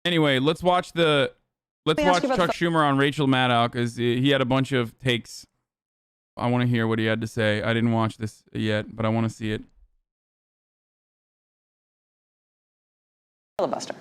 Anyway, let's watch Chuck Schumer on Rachel Maddow, because he had a bunch of takes. I want to hear what he had to say. I didn't watch this yet, but I want to see it. Filibuster.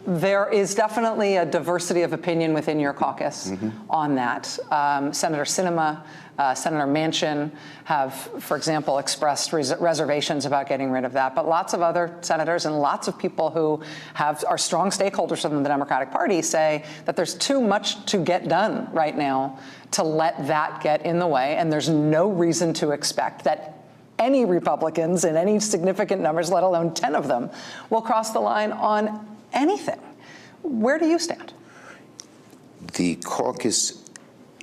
There is definitely a diversity of opinion within your caucus on that. Senator Sinema, Senator Manchin have, for example, expressed reservations about getting rid of that. But lots of other senators and lots of people who are strong stakeholders within the Democratic Party say that there's too much to get done right now to let that get in the way. And there's no reason to expect that any Republicans in any significant numbers, let alone 10 of them, will cross the line on anything. Where do you stand? The caucus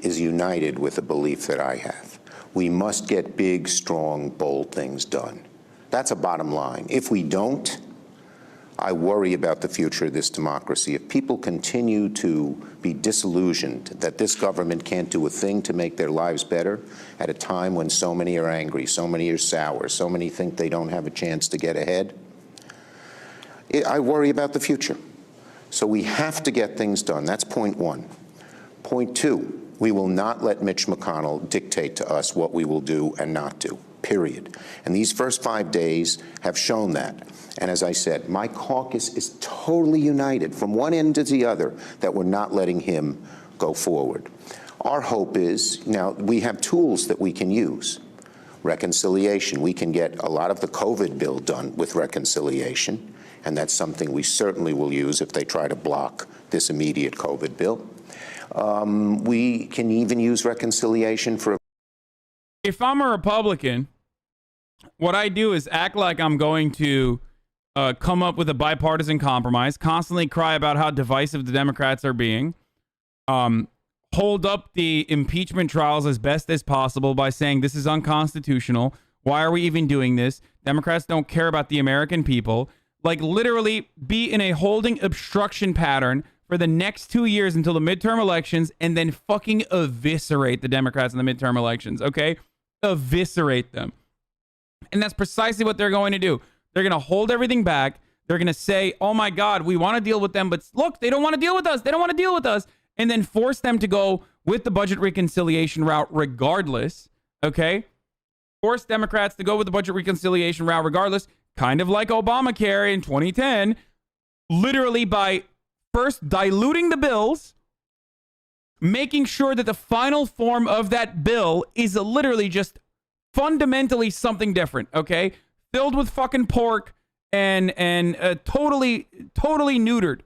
is united with the belief that I have. We must get big, strong, bold things done. That's a bottom line. If we don't, I worry about the future of this democracy. If people continue to be disillusioned that this government can't do a thing to make their lives better at a time when so many are angry, so many are sour, so many think they don't have a chance to get ahead, I worry about the future. So we have to get things done. That's point one. Point two, we will not let Mitch McConnell dictate to us what we will do and not do, period. And these first 5 days have shown that. And as I said, my caucus is totally united from one end to the other that we're not letting him go forward. Our hope is, now we have tools that we can use. Reconciliation, we can get a lot of the COVID bill done with reconciliation. And that's something we certainly will use if they try to block this immediate COVID bill. We can even use reconciliation for... If I'm a Republican, what I do is act like I'm going to come up with a bipartisan compromise, constantly cry about how divisive the Democrats are being, hold up the impeachment trials as best as possible by saying this is unconstitutional. Why are we even doing this? Democrats don't care about the American people. Like, literally be in a holding obstruction pattern for the next 2 years until the midterm elections, and then fucking eviscerate the Democrats in the midterm elections, okay? Eviscerate them. And that's precisely what they're going to do. They're going to hold everything back. They're going to say, oh my God, we want to deal with them, but look, they don't want to deal with us. They don't want to deal with us. And then force them to go with the budget reconciliation route regardless, okay? Force Democrats to go with the budget reconciliation route regardless. Kind of like Obamacare in 2010, literally by first diluting the bills, making sure that the final form of that bill is literally just fundamentally something different, okay? Filled with fucking pork and totally neutered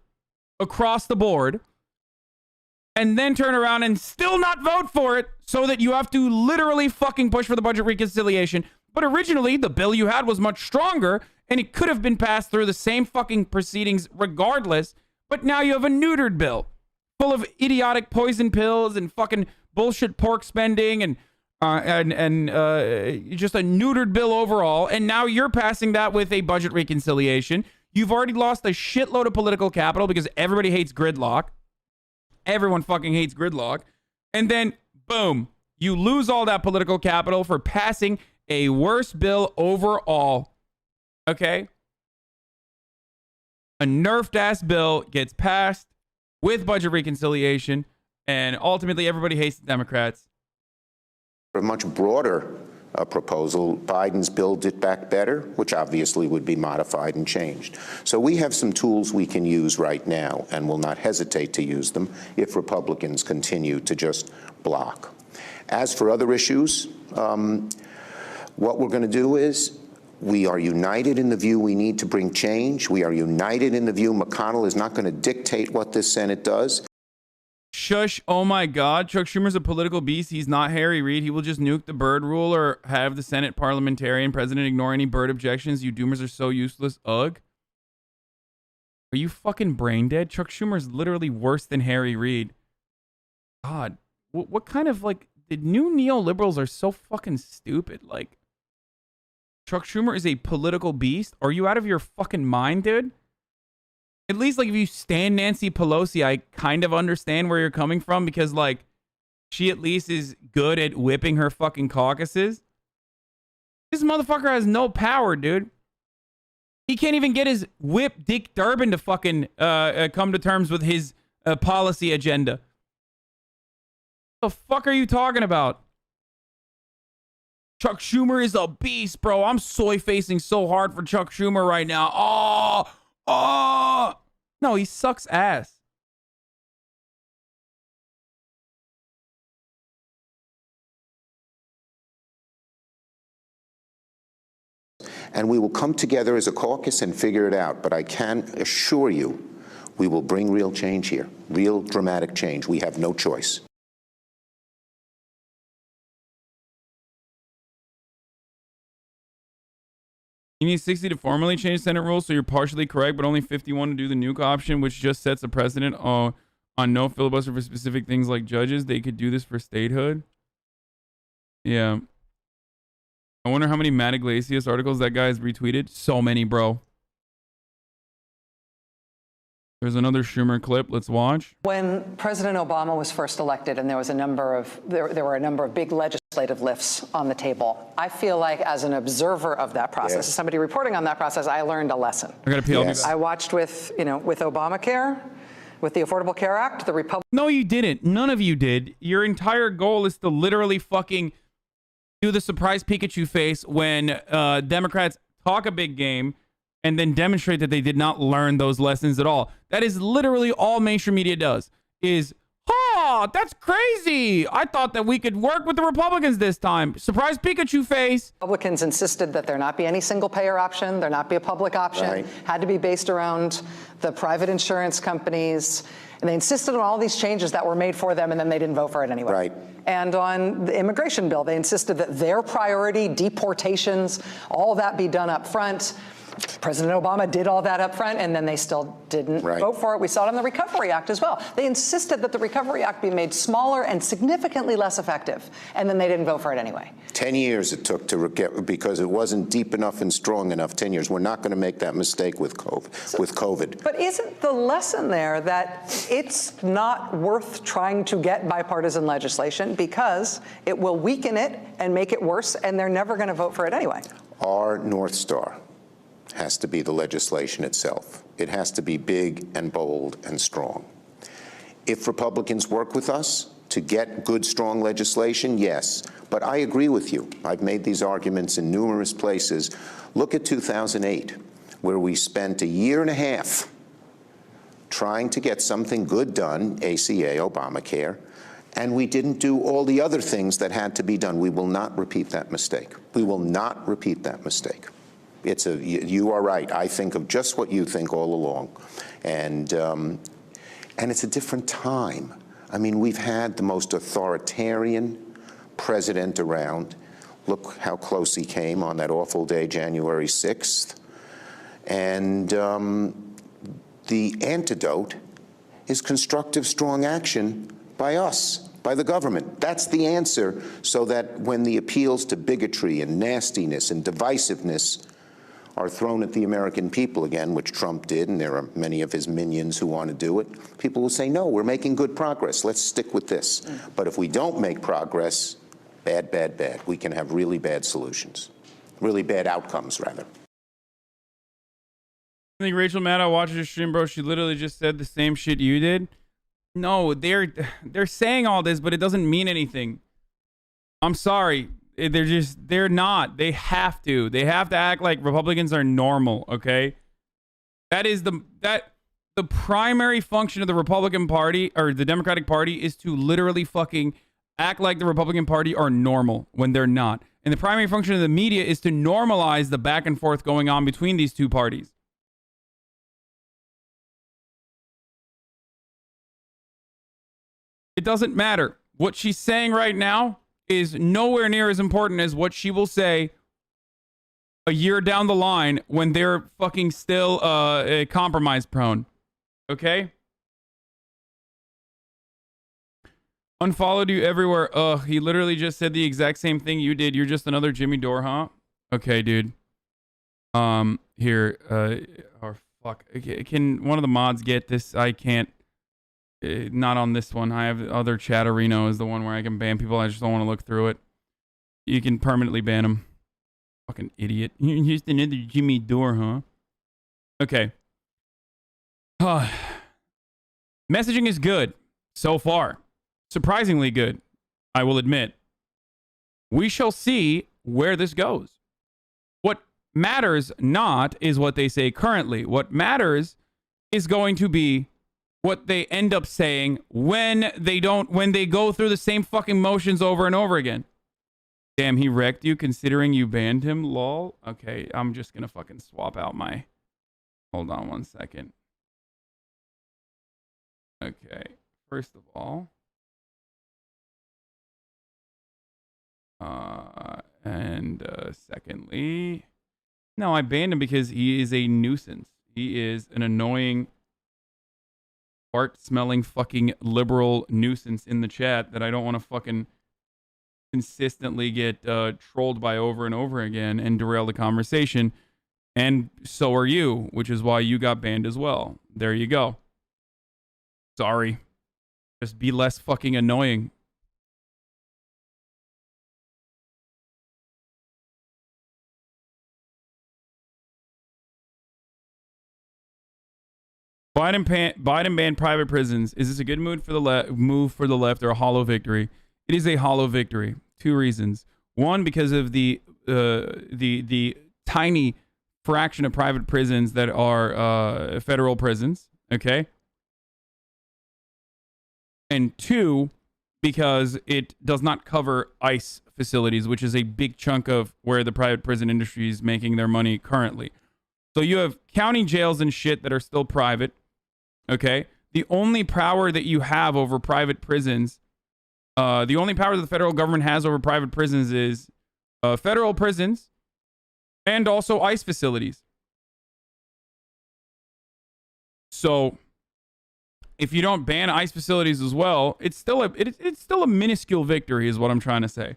across the board, and then turn around and still not vote for it so that you have to literally fucking push for the budget reconciliation. But originally, the bill you had was much stronger, and it could have been passed through the same fucking proceedings regardless. But now you have a neutered bill full of idiotic poison pills and fucking bullshit pork spending and just a neutered bill overall. And now you're passing that with a budget reconciliation. You've already lost a shitload of political capital because everybody hates gridlock. Everyone fucking hates gridlock. And then, boom, you lose all that political capital for passing a worse bill overall. Okay? A nerfed ass bill gets passed with budget reconciliation, and ultimately everybody hates the Democrats. A much broader proposal, Biden's Build It Back Better, which obviously would be modified and changed. So we have some tools we can use right now and will not hesitate to use them if Republicans continue to just block. As for other issues, what we're going to do is we are united in the view we need to bring change. We are united in the view McConnell is not going to dictate what this Senate does. Shush. Oh my God. Chuck Schumer's a political beast. He's not Harry Reid. He will just nuke the bird rule or have the Senate parliamentarian president ignore any bird objections. You doomers are so useless. Ugh. Are you fucking brain dead? Chuck Schumer's literally worse than Harry Reid. God. What kind of, like, the new neoliberals are so fucking stupid. Like, Chuck Schumer is a political beast. Are you out of your fucking mind, dude? At least, like, if you stand Nancy Pelosi, I kind of understand where you're coming from because, like, she at least is good at whipping her fucking caucuses. This motherfucker has no power, dude. He can't even get his whip Dick Durbin to fucking come to terms with his policy agenda. What the fuck are you talking about? Chuck Schumer is a beast, bro. I'm soy facing so hard for Chuck Schumer right now. Oh. No, he sucks ass. And we will come together as a caucus and figure it out. But I can assure you, we will bring real change here, real dramatic change. We have no choice. You need 60 to formally change Senate rules, so you're partially correct, but only 51 to do the nuke option, which just sets a precedent on no filibuster for specific things like judges. They could do this for statehood. Yeah. I wonder how many Matt Iglesias articles that guy has retweeted. So many, bro. There's another Schumer clip. Let's watch. When President Obama was first elected, and there was a number of there were a number of big legislative lifts on the table, I feel like as an observer of that process, as somebody reporting on that process, I learned a lesson. I gotta pee. I watched with Obamacare, with the Affordable Care Act, the Republican. No, you didn't. None of you did. Your entire goal is to literally fucking do the surprise Pikachu face when Democrats talk a big game and then demonstrate that they did not learn those lessons at all. That is literally all mainstream media does, is, that's crazy. I thought that we could work with the Republicans this time. Surprise Pikachu face. Republicans insisted that there not be any single payer option, there not be a public option, Right. Had to be based around the private insurance companies. And they insisted on all these changes that were made for them, and then they didn't vote for it anyway. Right. And on the immigration bill, they insisted that their priority, deportations, all that be done up front. President Obama did all that up front, and then they still didn't vote for it. We saw it in the Recovery Act as well. They insisted that the Recovery Act be made smaller and significantly less effective, and then they didn't vote for it anyway. 10 years it took to get, because it wasn't deep enough and strong enough. 10 years. We're not going to make that mistake with COVID. But isn't the lesson there that it's not worth trying to get bipartisan legislation because it will weaken it and make it worse, and they're never going to vote for it anyway? Our North Star has to be the legislation itself. It has to be big and bold and strong. If Republicans work with us to get good, strong legislation, yes. But I agree with you. I've made these arguments in numerous places. Look at 2008, where we spent a year and a half trying to get something good done, ACA, Obamacare, and we didn't do all the other things that had to be done. We will not repeat that mistake. We will not repeat that mistake. You are right. I think of just what you think all along. And it's a different time. I mean, we've had the most authoritarian president around. Look how close he came on that awful day, January 6th. And the antidote is constructive, strong action by us, by the government. That's the answer, so that when the appeals to bigotry and nastiness and divisiveness are thrown at the American people again, which Trump did, and there are many of his minions who want to do it, people will say, no, we're making good progress. Let's stick with this. But if we don't make progress, bad, bad, bad. We can have really bad solutions, really bad outcomes, rather. I think Rachel Maddow watches your stream, bro. She literally just said the same shit you did. No, they're saying all this, but it doesn't mean anything. I'm sorry. They're not. They have to act like Republicans are normal, okay? That is the primary function of the Republican Party or the Democratic Party is to literally fucking act like the Republican Party are normal when they're not. And the primary function of the media is to normalize the back and forth going on between these two parties. It doesn't matter. What she's saying right now is nowhere near as important as what she will say a year down the line when they're fucking still compromise prone. Okay? Unfollowed you everywhere. Ugh, he literally just said the exact same thing you did. You're just another Jimmy Dore, huh? Okay, dude. Here. Oh, fuck. Can one of the mods get this? I can't. Not on this one. I have other Chatterino is the one where I can ban people. I just don't want to look through it. You can permanently ban them. Fucking idiot. You're just another Jimmy Dore, huh? Okay. Messaging is good so far. Surprisingly good, I will admit. We shall see where this goes. What matters not is what they say currently. What matters is going to be what they end up saying when they go through the same fucking motions over and over again. Damn, he wrecked you considering you banned him, lol. Okay, I'm just gonna fucking swap out my... Hold on one second. Okay, first of all... secondly... No, I banned him because he is a nuisance. He is an annoying, fart-smelling fucking liberal nuisance in the chat that I don't want to fucking consistently get trolled by over and over again and derail the conversation. And so are you, which is why you got banned as well. There you go. Sorry. Just be less fucking annoying. Biden banned private prisons. Is this a good move for the left or a hollow victory? It is a hollow victory. 2 reasons. One, because of the tiny fraction of private prisons that are federal prisons. Okay. And 2, because it does not cover ICE facilities, which is a big chunk of where the private prison industry is making their money currently. So you have county jails and shit that are still private. Okay. The only power that you have over private prisons, the only power that the federal government has over private prisons is federal prisons and also ICE facilities. So if you don't ban ICE facilities as well, it's still a minuscule victory is what I'm trying to say.